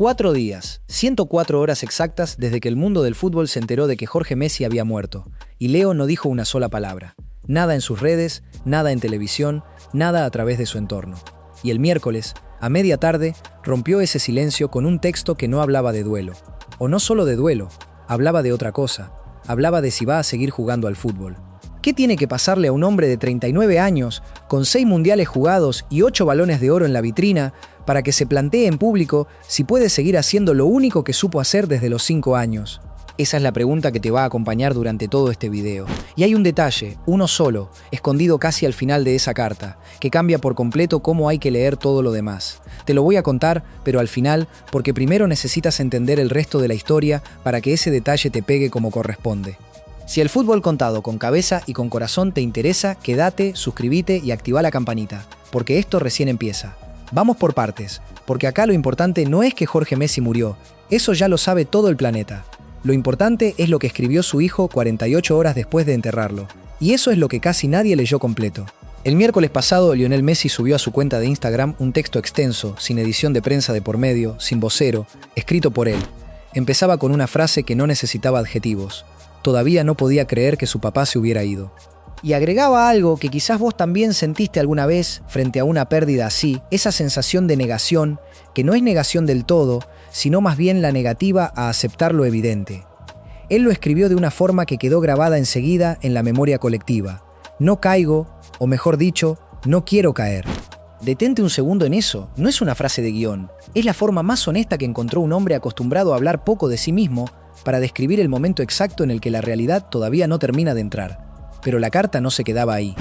4 días, 104 horas exactas desde que el mundo del fútbol se enteró de que Jorge Messi había muerto, y Leo no dijo una sola palabra. Nada en sus redes, nada en televisión, nada a través de su entorno. Y el miércoles, a media tarde, rompió ese silencio con un texto que no hablaba de duelo. O no solo de duelo, hablaba de otra cosa. Hablaba de si va a seguir jugando al fútbol. ¿Qué tiene que pasarle a un hombre de 39 años, con 6 mundiales jugados y 8 balones de oro en la vitrina, para que se plantee en público si puede seguir haciendo lo único que supo hacer desde los 5 años? Esa es la pregunta que te va a acompañar durante todo este video. Y hay un detalle, uno solo, escondido casi al final de esa carta, que cambia por completo cómo hay que leer todo lo demás. Te lo voy a contar, pero al final, porque primero necesitas entender el resto de la historia para que ese detalle te pegue como corresponde. Si el fútbol contado con cabeza y con corazón te interesa, quédate, suscríbete y activa la campanita, porque esto recién empieza. Vamos por partes, porque acá lo importante no es que Jorge Messi murió, eso ya lo sabe todo el planeta. Lo importante es lo que escribió su hijo 48 horas después de enterrarlo, y eso es lo que casi nadie leyó completo. El miércoles pasado, Lionel Messi subió a su cuenta de Instagram un texto extenso, sin edición de prensa de por medio, sin vocero, escrito por él. Empezaba con una frase que no necesitaba adjetivos. Todavía no podía creer que su papá se hubiera ido. Y agregaba algo que quizás vos también sentiste alguna vez frente a una pérdida así, esa sensación de negación, que no es negación del todo, sino más bien la negativa a aceptar lo evidente. Él lo escribió de una forma que quedó grabada enseguida en la memoria colectiva. No caigo, o mejor dicho, no quiero caer. Detente un segundo en eso, no es una frase de guión, es la forma más honesta que encontró un hombre acostumbrado a hablar poco de sí mismo para describir el momento exacto en el que la realidad todavía no termina de entrar. Pero la carta no se quedaba ahí.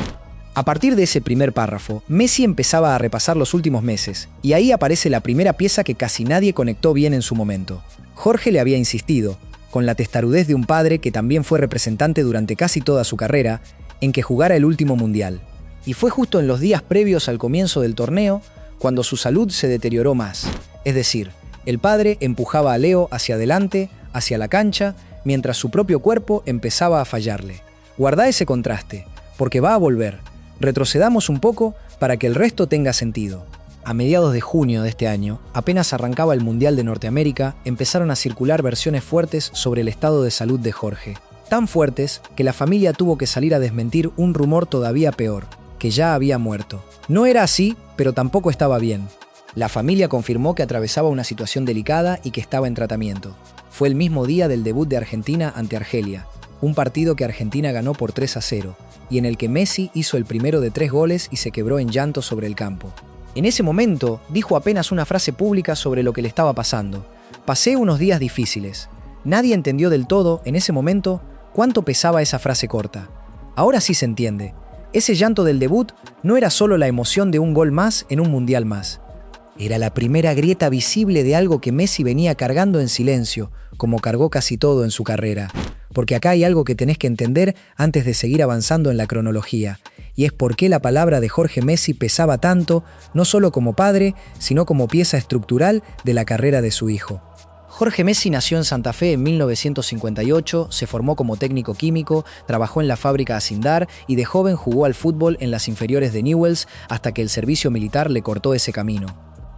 A partir de ese primer párrafo, Messi empezaba a repasar los últimos meses, y ahí aparece la primera pieza que casi nadie conectó bien en su momento. Jorge le había insistido, con la testarudez de un padre que también fue representante durante casi toda su carrera, en que jugara el último mundial. Y fue justo en los días previos al comienzo del torneo cuando su salud se deterioró más. Es decir, el padre empujaba a Leo hacia adelante, hacia la cancha, mientras su propio cuerpo empezaba a fallarle. Guarda ese contraste, porque va a volver. Retrocedamos un poco para que el resto tenga sentido. A mediados de junio de este año, apenas arrancaba el Mundial de Norteamérica, empezaron a circular versiones fuertes sobre el estado de salud de Jorge. Tan fuertes que la familia tuvo que salir a desmentir un rumor todavía peor, que ya había muerto. No era así, pero tampoco estaba bien. La familia confirmó que atravesaba una situación delicada y que estaba en tratamiento. Fue el mismo día del debut de Argentina ante Argelia, un partido que Argentina ganó por 3-0, y en el que Messi hizo el primero de 3 goles y se quebró en llanto sobre el campo. En ese momento, dijo apenas una frase pública sobre lo que le estaba pasando. Pasé unos días difíciles. Nadie entendió del todo, en ese momento, cuánto pesaba esa frase corta. Ahora sí se entiende. Ese llanto del debut no era solo la emoción de un gol más en un mundial más. Era la primera grieta visible de algo que Messi venía cargando en silencio, como cargó casi todo en su carrera. Porque acá hay algo que tenés que entender antes de seguir avanzando en la cronología, y es por qué la palabra de Jorge Messi pesaba tanto, no solo como padre, sino como pieza estructural de la carrera de su hijo. Jorge Messi nació en Santa Fe en 1958, se formó como técnico químico, trabajó en la fábrica Acindar y de joven jugó al fútbol en las inferiores de Newell's hasta que el servicio militar le cortó ese camino.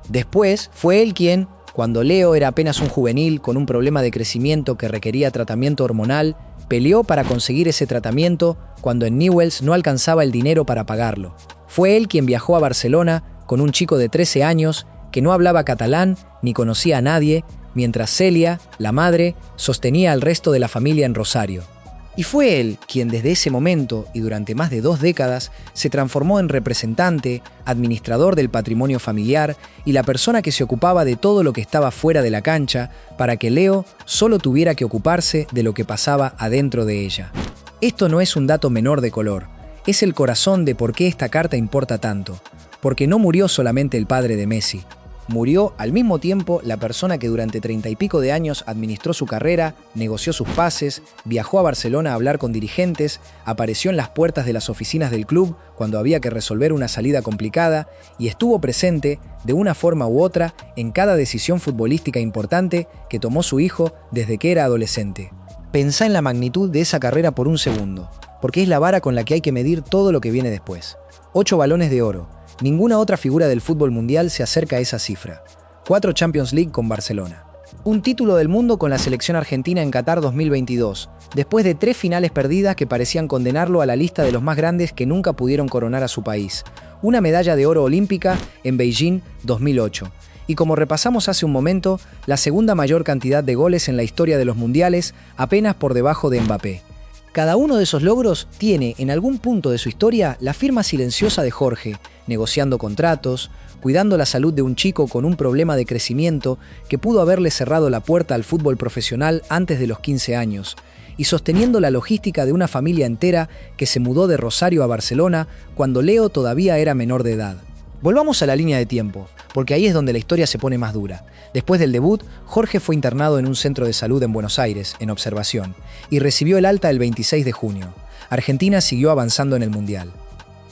Después fue él quien, cuando Leo era apenas un juvenil con un problema de crecimiento que requería tratamiento hormonal, peleó para conseguir ese tratamiento cuando en Newell's no alcanzaba el dinero para pagarlo. Fue él quien viajó a Barcelona con un chico de 13 años que no hablaba catalán ni conocía a nadie, mientras Celia, la madre, sostenía al resto de la familia en Rosario. Y fue él quien desde ese momento y durante más de 2 décadas se transformó en representante, administrador del patrimonio familiar y la persona que se ocupaba de todo lo que estaba fuera de la cancha para que Leo solo tuviera que ocuparse de lo que pasaba adentro de ella. Esto no es un dato menor de color, es el corazón de por qué esta carta importa tanto, porque no murió solamente el padre de Messi. Murió al mismo tiempo la persona que durante 30 y pico de años administró su carrera, negoció sus pases, viajó a Barcelona a hablar con dirigentes, apareció en las puertas de las oficinas del club cuando había que resolver una salida complicada y estuvo presente, de una forma u otra, en cada decisión futbolística importante que tomó su hijo desde que era adolescente. Pensá en la magnitud de esa carrera por un segundo, porque es la vara con la que hay que medir todo lo que viene después. 8 balones de oro. Ninguna otra figura del fútbol mundial se acerca a esa cifra. 4 Champions League con Barcelona. Un título del mundo con la selección argentina en Qatar 2022, después de 3 finales perdidas que parecían condenarlo a la lista de los más grandes que nunca pudieron coronar a su país. Una medalla de oro olímpica en Beijing 2008. Y como repasamos hace un momento, la segunda mayor cantidad de goles en la historia de los mundiales, apenas por debajo de Mbappé. Cada uno de esos logros tiene, en algún punto de su historia, la firma silenciosa de Jorge, negociando contratos, cuidando la salud de un chico con un problema de crecimiento que pudo haberle cerrado la puerta al fútbol profesional antes de los 15 años, y sosteniendo la logística de una familia entera que se mudó de Rosario a Barcelona cuando Leo todavía era menor de edad. Volvamos a la línea de tiempo, porque ahí es donde la historia se pone más dura. Después del debut, Jorge fue internado en un centro de salud en Buenos Aires, en observación, y recibió el alta el 26 de junio. Argentina siguió avanzando en el Mundial.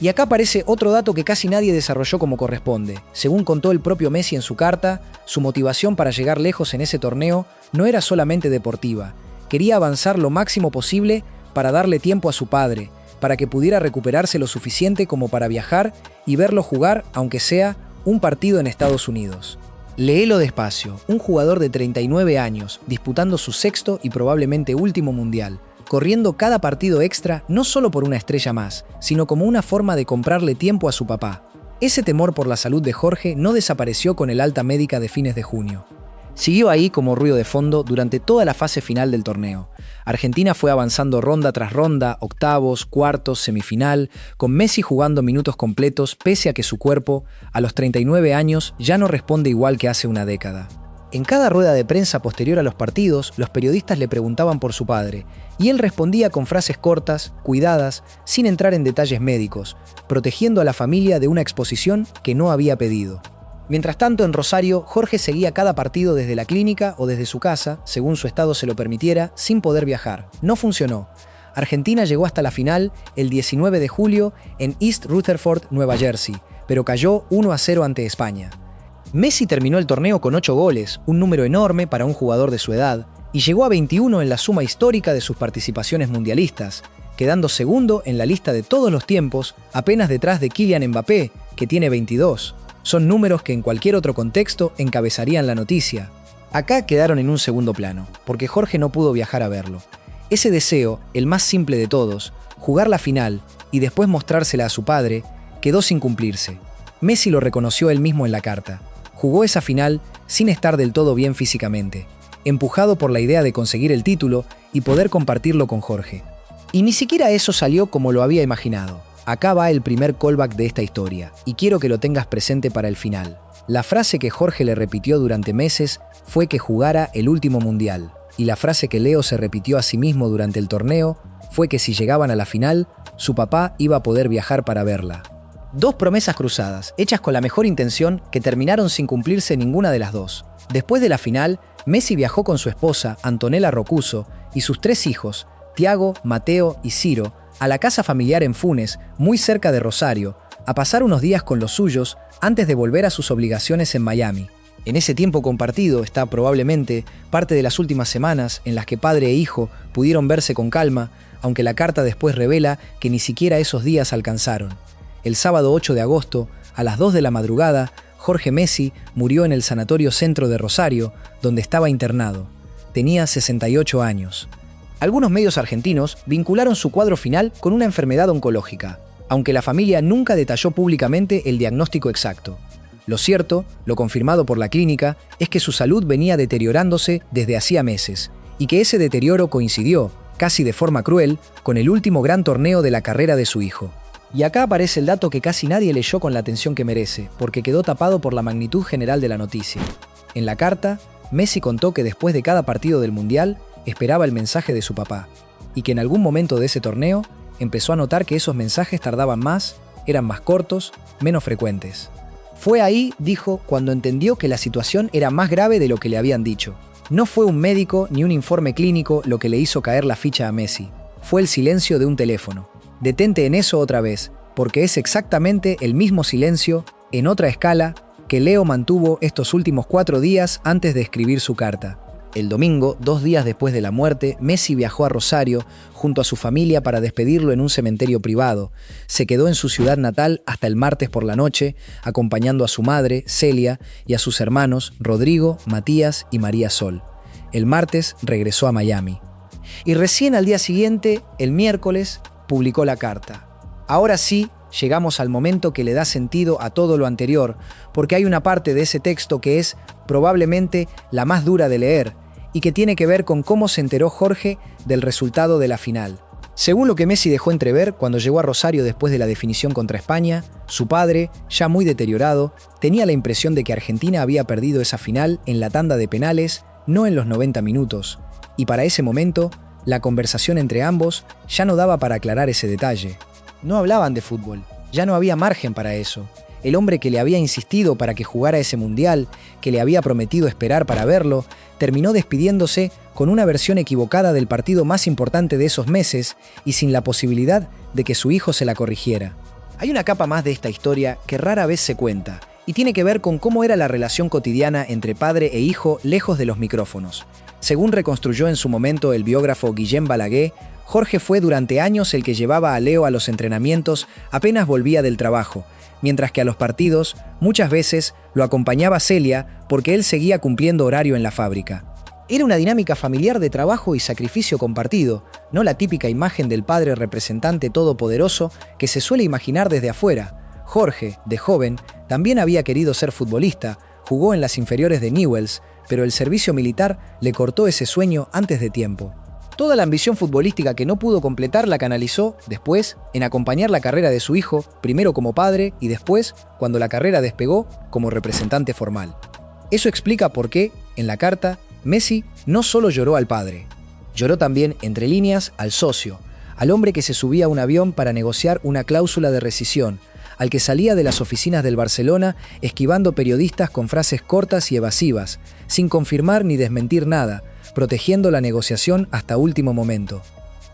Y acá aparece otro dato que casi nadie desarrolló como corresponde. Según contó el propio Messi en su carta, su motivación para llegar lejos en ese torneo no era solamente deportiva. Quería avanzar lo máximo posible para darle tiempo a su padre, para que pudiera recuperarse lo suficiente como para viajar y verlo jugar, aunque sea un partido en Estados Unidos. Léelo despacio, un jugador de 39 años, disputando su sexto y probablemente último mundial, corriendo cada partido extra no solo por una estrella más, sino como una forma de comprarle tiempo a su papá. Ese temor por la salud de Jorge no desapareció con el alta médica de fines de junio. Siguió ahí como ruido de fondo durante toda la fase final del torneo. Argentina fue avanzando ronda tras ronda, octavos, cuartos, semifinal, con Messi jugando minutos completos pese a que su cuerpo, a los 39 años, ya no responde igual que hace una década. En cada rueda de prensa posterior a los partidos, los periodistas le preguntaban por su padre, y él respondía con frases cortas, cuidadas, sin entrar en detalles médicos, protegiendo a la familia de una exposición que no había pedido. Mientras tanto, en Rosario, Jorge seguía cada partido desde la clínica o desde su casa, según su estado se lo permitiera, sin poder viajar. No funcionó. Argentina llegó hasta la final el 19 de julio en East Rutherford, Nueva Jersey, pero cayó 1-0 ante España. Messi terminó el torneo con 8 goles, un número enorme para un jugador de su edad, y llegó a 21 en la suma histórica de sus participaciones mundialistas, quedando segundo en la lista de todos los tiempos, apenas detrás de Kylian Mbappé, que tiene 22. Son números que en cualquier otro contexto encabezarían la noticia. Acá quedaron en un segundo plano, porque Jorge no pudo viajar a verlo. Ese deseo, el más simple de todos, jugar la final y después mostrársela a su padre, quedó sin cumplirse. Messi lo reconoció él mismo en la carta. Jugó esa final sin estar del todo bien físicamente, empujado por la idea de conseguir el título y poder compartirlo con Jorge. Y ni siquiera eso salió como lo había imaginado. Acá va el primer callback de esta historia, y quiero que lo tengas presente para el final. La frase que Jorge le repitió durante meses fue que jugara el último mundial, y la frase que Leo se repitió a sí mismo durante el torneo fue que si llegaban a la final, su papá iba a poder viajar para verla. 2 promesas cruzadas, hechas con la mejor intención, que terminaron sin cumplirse ninguna de las dos. Después de la final, Messi viajó con su esposa, Antonella Roccuzzo, y sus 3 hijos, Thiago, Mateo y Ciro, a la casa familiar en Funes, muy cerca de Rosario, a pasar unos días con los suyos antes de volver a sus obligaciones en Miami. En ese tiempo compartido está probablemente parte de las últimas semanas en las que padre e hijo pudieron verse con calma, aunque la carta después revela que ni siquiera esos días alcanzaron. El sábado 8 de agosto, a las 2 de la madrugada, Jorge Messi murió en el Sanatorio Centro de Rosario, donde estaba internado. Tenía 68 años. Algunos medios argentinos vincularon su cuadro final con una enfermedad oncológica, aunque la familia nunca detalló públicamente el diagnóstico exacto. Lo cierto, lo confirmado por la clínica, es que su salud venía deteriorándose desde hacía meses, y que ese deterioro coincidió, casi de forma cruel, con el último gran torneo de la carrera de su hijo. Y acá aparece el dato que casi nadie leyó con la atención que merece, porque quedó tapado por la magnitud general de la noticia. En la carta, Messi contó que después de cada partido del Mundial, esperaba el mensaje de su papá, y que en algún momento de ese torneo empezó a notar que esos mensajes tardaban más, eran más cortos, menos frecuentes. Fue ahí, dijo, cuando entendió que la situación era más grave de lo que le habían dicho. No fue un médico ni un informe clínico lo que le hizo caer la ficha a Messi, fue el silencio de un teléfono. Detente en eso otra vez, porque es exactamente el mismo silencio, en otra escala, que Leo mantuvo estos últimos 4 días antes de escribir su carta. El domingo, 2 días después de la muerte, Messi viajó a Rosario junto a su familia para despedirlo en un cementerio privado. Se quedó en su ciudad natal hasta el martes por la noche, acompañando a su madre, Celia, y a sus hermanos, Rodrigo, Matías y María Sol. El martes regresó a Miami. Y recién al día siguiente, el miércoles, publicó la carta. Ahora sí, llegamos al momento que le da sentido a todo lo anterior, porque hay una parte de ese texto que es probablemente la más dura de leer y que tiene que ver con cómo se enteró Jorge del resultado de la final. Según lo que Messi dejó entrever cuando llegó a Rosario después de la definición contra España, su padre, ya muy deteriorado, tenía la impresión de que Argentina había perdido esa final en la tanda de penales, no en los 90 minutos, y para ese momento, la conversación entre ambos ya no daba para aclarar ese detalle. No hablaban de fútbol, ya no había margen para eso. El hombre que le había insistido para que jugara ese mundial, que le había prometido esperar para verlo, terminó despidiéndose con una versión equivocada del partido más importante de esos meses y sin la posibilidad de que su hijo se la corrigiera. Hay una capa más de esta historia que rara vez se cuenta, y tiene que ver con cómo era la relación cotidiana entre padre e hijo lejos de los micrófonos. Según reconstruyó en su momento el biógrafo Guillem Balaguer, Jorge fue durante años el que llevaba a Leo a los entrenamientos apenas volvía del trabajo, mientras que a los partidos muchas veces lo acompañaba Celia porque él seguía cumpliendo horario en la fábrica. Era una dinámica familiar de trabajo y sacrificio compartido, no la típica imagen del padre representante todopoderoso que se suele imaginar desde afuera. Jorge, de joven, también había querido ser futbolista, jugó en las inferiores de Newell's, pero el servicio militar le cortó ese sueño antes de tiempo. Toda la ambición futbolística que no pudo completar la canalizó, después, en acompañar la carrera de su hijo, primero como padre y después, cuando la carrera despegó, como representante formal. Eso explica por qué, en la carta, Messi no solo lloró al padre, lloró también, entre líneas, al socio, al hombre que se subía a un avión para negociar una cláusula de rescisión, al que salía de las oficinas del Barcelona esquivando periodistas con frases cortas y evasivas, sin confirmar ni desmentir nada, protegiendo la negociación hasta último momento.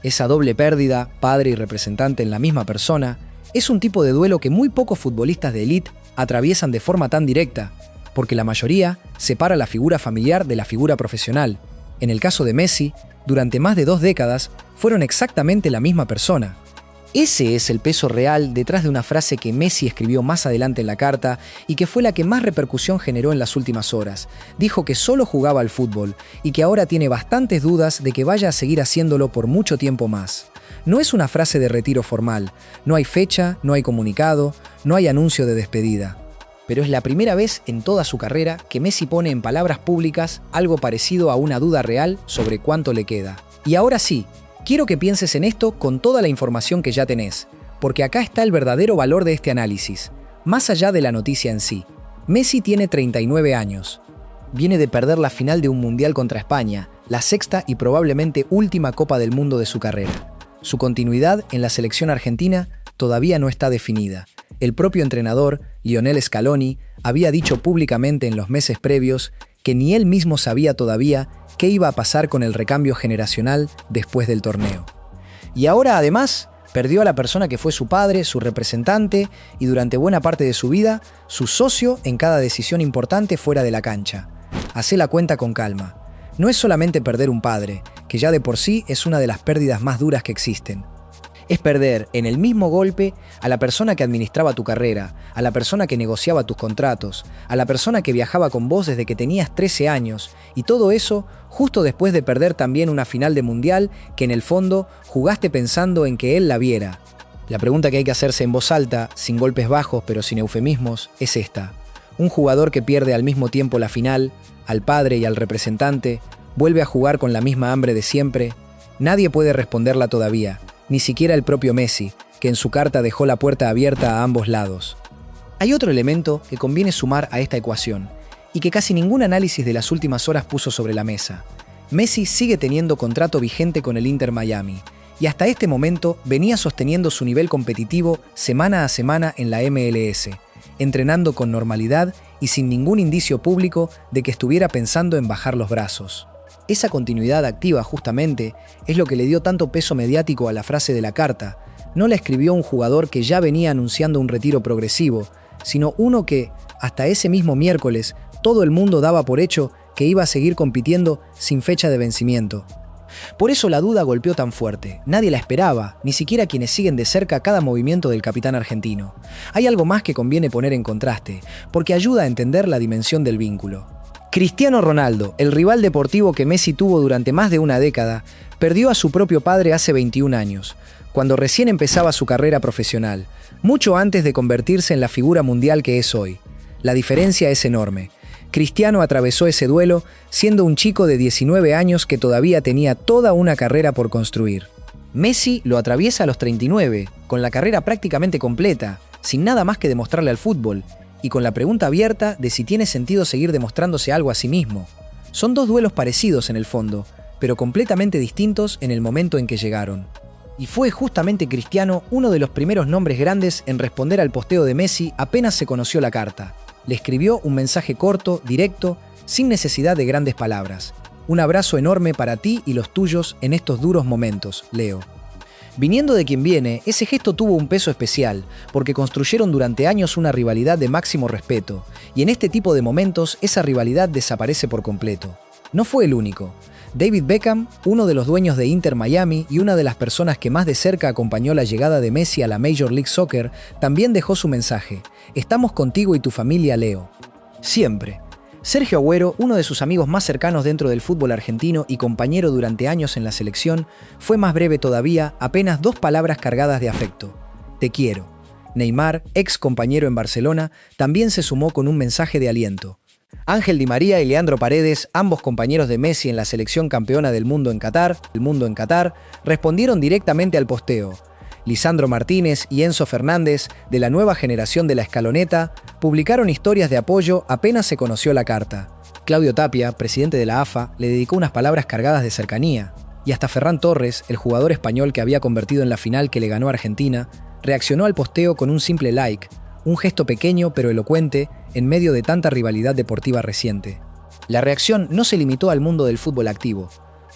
Esa doble pérdida, padre y representante en la misma persona, es un tipo de duelo que muy pocos futbolistas de élite atraviesan de forma tan directa, porque la mayoría separa la figura familiar de la figura profesional. En el caso de Messi, durante más de 2 décadas, fueron exactamente la misma persona. Ese es el peso real detrás de una frase que Messi escribió más adelante en la carta y que fue la que más repercusión generó en las últimas horas. Dijo que solo jugaba al fútbol y que ahora tiene bastantes dudas de que vaya a seguir haciéndolo por mucho tiempo más. No es una frase de retiro formal, no hay fecha, no hay comunicado, no hay anuncio de despedida. Pero es la primera vez en toda su carrera que Messi pone en palabras públicas algo parecido a una duda real sobre cuánto le queda. Y ahora sí, quiero que pienses en esto con toda la información que ya tenés, porque acá está el verdadero valor de este análisis, más allá de la noticia en sí. Messi tiene 39 años. Viene de perder la final de un mundial contra España, la 6ª y probablemente última Copa del Mundo de su carrera. Su continuidad en la selección argentina todavía no está definida. El propio entrenador, Lionel Scaloni, había dicho públicamente en los meses previos que ni él mismo sabía todavía qué iba a pasar con el recambio generacional después del torneo. Y ahora, además, perdió a la persona que fue su padre, su representante y durante buena parte de su vida, su socio en cada decisión importante fuera de la cancha. Hacé la cuenta con calma. No es solamente perder un padre, que ya de por sí es una de las pérdidas más duras que existen. Es perder en el mismo golpe a la persona que administraba tu carrera, a la persona que negociaba tus contratos, a la persona que viajaba con vos desde que tenías 13 años, y todo eso justo después de perder también una final de mundial que en el fondo jugaste pensando en que él la viera. La pregunta que hay que hacerse en voz alta, sin golpes bajos pero sin eufemismos, es esta. Un jugador que pierde al mismo tiempo la final, al padre y al representante, vuelve a jugar con la misma hambre de siempre. Nadie puede responderla todavía. Ni siquiera el propio Messi, que en su carta dejó la puerta abierta a ambos lados. Hay otro elemento que conviene sumar a esta ecuación, y que casi ningún análisis de las últimas horas puso sobre la mesa. Messi sigue teniendo contrato vigente con el Inter Miami, y hasta este momento venía sosteniendo su nivel competitivo semana a semana en la MLS, entrenando con normalidad y sin ningún indicio público de que estuviera pensando en bajar los brazos. Esa continuidad activa, justamente, es lo que le dio tanto peso mediático a la frase de la carta. No la escribió un jugador que ya venía anunciando un retiro progresivo, sino uno que, hasta ese mismo miércoles, todo el mundo daba por hecho que iba a seguir compitiendo sin fecha de vencimiento. Por eso la duda golpeó tan fuerte. Nadie la esperaba, ni siquiera quienes siguen de cerca cada movimiento del capitán argentino. Hay algo más que conviene poner en contraste, porque ayuda a entender la dimensión del vínculo. Cristiano Ronaldo, el rival deportivo que Messi tuvo durante más de una década, perdió a su propio padre hace 21 años, cuando recién empezaba su carrera profesional, mucho antes de convertirse en la figura mundial que es hoy. La diferencia es enorme. Cristiano atravesó ese duelo siendo un chico de 19 años que todavía tenía toda una carrera por construir. Messi lo atraviesa a los 39, con la carrera prácticamente completa, sin nada más que demostrarle al fútbol, y con la pregunta abierta de si tiene sentido seguir demostrándose algo a sí mismo. Son dos duelos parecidos en el fondo, pero completamente distintos en el momento en que llegaron. Y fue justamente Cristiano uno de los primeros nombres grandes en responder al posteo de Messi apenas se conoció la carta. Le escribió un mensaje corto, directo, sin necesidad de grandes palabras. Un abrazo enorme para ti y los tuyos en estos duros momentos, Leo. Viniendo de quien viene, ese gesto tuvo un peso especial, porque construyeron durante años una rivalidad de máximo respeto, y en este tipo de momentos esa rivalidad desaparece por completo. No fue el único. David Beckham, uno de los dueños de Inter Miami y una de las personas que más de cerca acompañó la llegada de Messi a la Major League Soccer, también dejó su mensaje: "Estamos contigo y tu familia, Leo". Siempre. Sergio Agüero, uno de sus amigos más cercanos dentro del fútbol argentino y compañero durante años en la selección, fue más breve todavía, apenas 2 palabras cargadas de afecto: "Te quiero". Neymar, ex compañero en Barcelona, también se sumó con un mensaje de aliento. Ángel Di María y Leandro Paredes, ambos compañeros de Messi en la selección campeona del mundo en Qatar, respondieron directamente al posteo. Lisandro Martínez y Enzo Fernández, de la nueva generación de la Escaloneta, publicaron historias de apoyo apenas se conoció la carta. Claudio Tapia, presidente de la AFA, le dedicó unas palabras cargadas de cercanía. Y hasta Ferran Torres, el jugador español que había convertido en la final que le ganó a Argentina, reaccionó al posteo con un simple like, un gesto pequeño pero elocuente en medio de tanta rivalidad deportiva reciente. La reacción no se limitó al mundo del fútbol activo.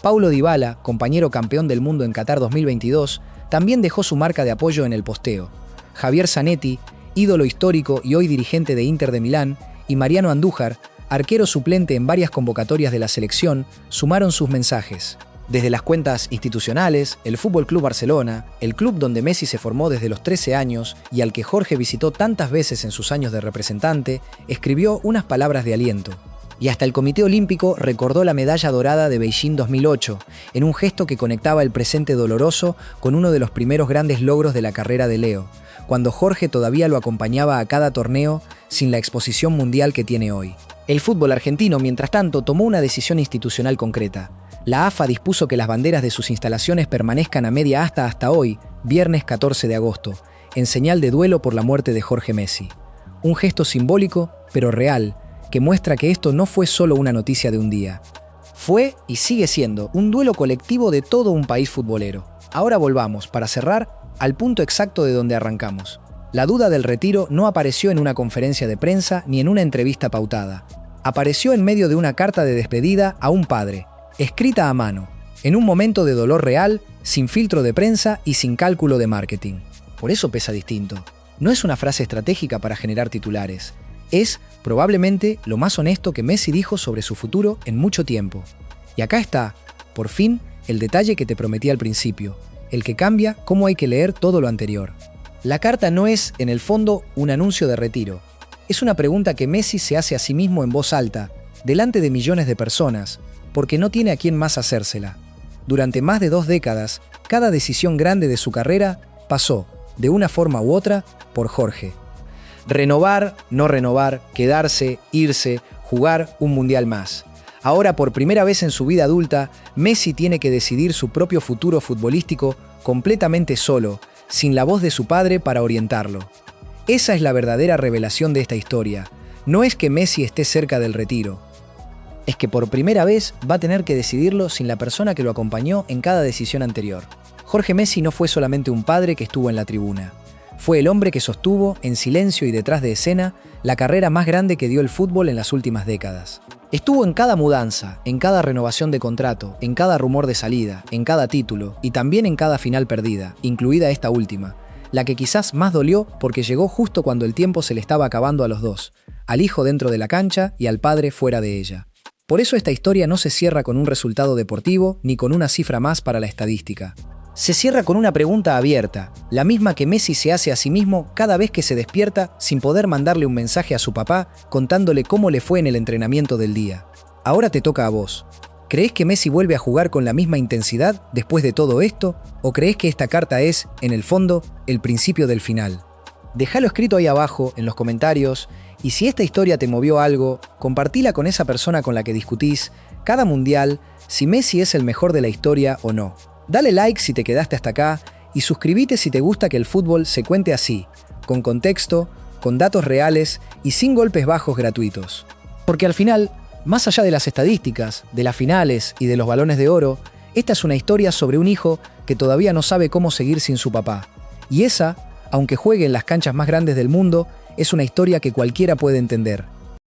Paulo Dybala, compañero campeón del mundo en Qatar 2022, también dejó su marca de apoyo en el posteo. Javier Zanetti, ídolo histórico y hoy dirigente de Inter de Milán, y Mariano Andújar, arquero suplente en varias convocatorias de la selección, sumaron sus mensajes. Desde las cuentas institucionales, el Fútbol Club Barcelona, el club donde Messi se formó desde los 13 años y al que Jorge visitó tantas veces en sus años de representante, escribió unas palabras de aliento. Y hasta el Comité Olímpico recordó la medalla dorada de Beijing 2008, en un gesto que conectaba el presente doloroso con uno de los primeros grandes logros de la carrera de Leo, cuando Jorge todavía lo acompañaba a cada torneo sin la exposición mundial que tiene hoy. El fútbol argentino, mientras tanto, tomó una decisión institucional concreta. La AFA dispuso que las banderas de sus instalaciones permanezcan a media asta hasta hoy, viernes 14 de agosto, en señal de duelo por la muerte de Jorge Messi. Un gesto simbólico, pero real, que muestra que esto no fue solo una noticia de un día. Fue y sigue siendo un duelo colectivo de todo un país futbolero. Ahora volvamos, para cerrar, al punto exacto de donde arrancamos. La duda del retiro no apareció en una conferencia de prensa ni en una entrevista pautada. Apareció en medio de una carta de despedida a un padre, escrita a mano, en un momento de dolor real, sin filtro de prensa y sin cálculo de marketing. Por eso pesa distinto. No es una frase estratégica para generar titulares. Es, probablemente, lo más honesto que Messi dijo sobre su futuro en mucho tiempo. Y acá está, por fin, el detalle que te prometí al principio, el que cambia cómo hay que leer todo lo anterior. La carta no es, en el fondo, un anuncio de retiro. Es una pregunta que Messi se hace a sí mismo en voz alta, delante de millones de personas, porque no tiene a quién más hacérsela. Durante más de 2 décadas, cada decisión grande de su carrera pasó, de una forma u otra, por Jorge. Renovar, no renovar, quedarse, irse, jugar un mundial más. Ahora, por primera vez en su vida adulta, Messi tiene que decidir su propio futuro futbolístico completamente solo, sin la voz de su padre para orientarlo. Esa es la verdadera revelación de esta historia. No es que Messi esté cerca del retiro. Es que por primera vez va a tener que decidirlo sin la persona que lo acompañó en cada decisión anterior. Jorge Messi no fue solamente un padre que estuvo en la tribuna. Fue el hombre que sostuvo, en silencio y detrás de escena, la carrera más grande que dio el fútbol en las últimas décadas. Estuvo en cada mudanza, en cada renovación de contrato, en cada rumor de salida, en cada título y también en cada final perdida, incluida esta última, la que quizás más dolió porque llegó justo cuando el tiempo se le estaba acabando a los dos, al hijo dentro de la cancha y al padre fuera de ella. Por eso esta historia no se cierra con un resultado deportivo ni con una cifra más para la estadística. Se cierra con una pregunta abierta, la misma que Messi se hace a sí mismo cada vez que se despierta sin poder mandarle un mensaje a su papá contándole cómo le fue en el entrenamiento del día. Ahora te toca a vos. ¿Crees que Messi vuelve a jugar con la misma intensidad después de todo esto? ¿O crees que esta carta es, en el fondo, el principio del final? Déjalo escrito ahí abajo, en los comentarios, y si esta historia te movió algo, compartila con esa persona con la que discutís cada mundial si Messi es el mejor de la historia o no. Dale like si te quedaste hasta acá y suscríbete si te gusta que el fútbol se cuente así, con contexto, con datos reales y sin golpes bajos gratuitos. Porque al final, más allá de las estadísticas, de las finales y de los balones de oro, esta es una historia sobre un hijo que todavía no sabe cómo seguir sin su papá. Y esa, aunque juegue en las canchas más grandes del mundo, es una historia que cualquiera puede entender.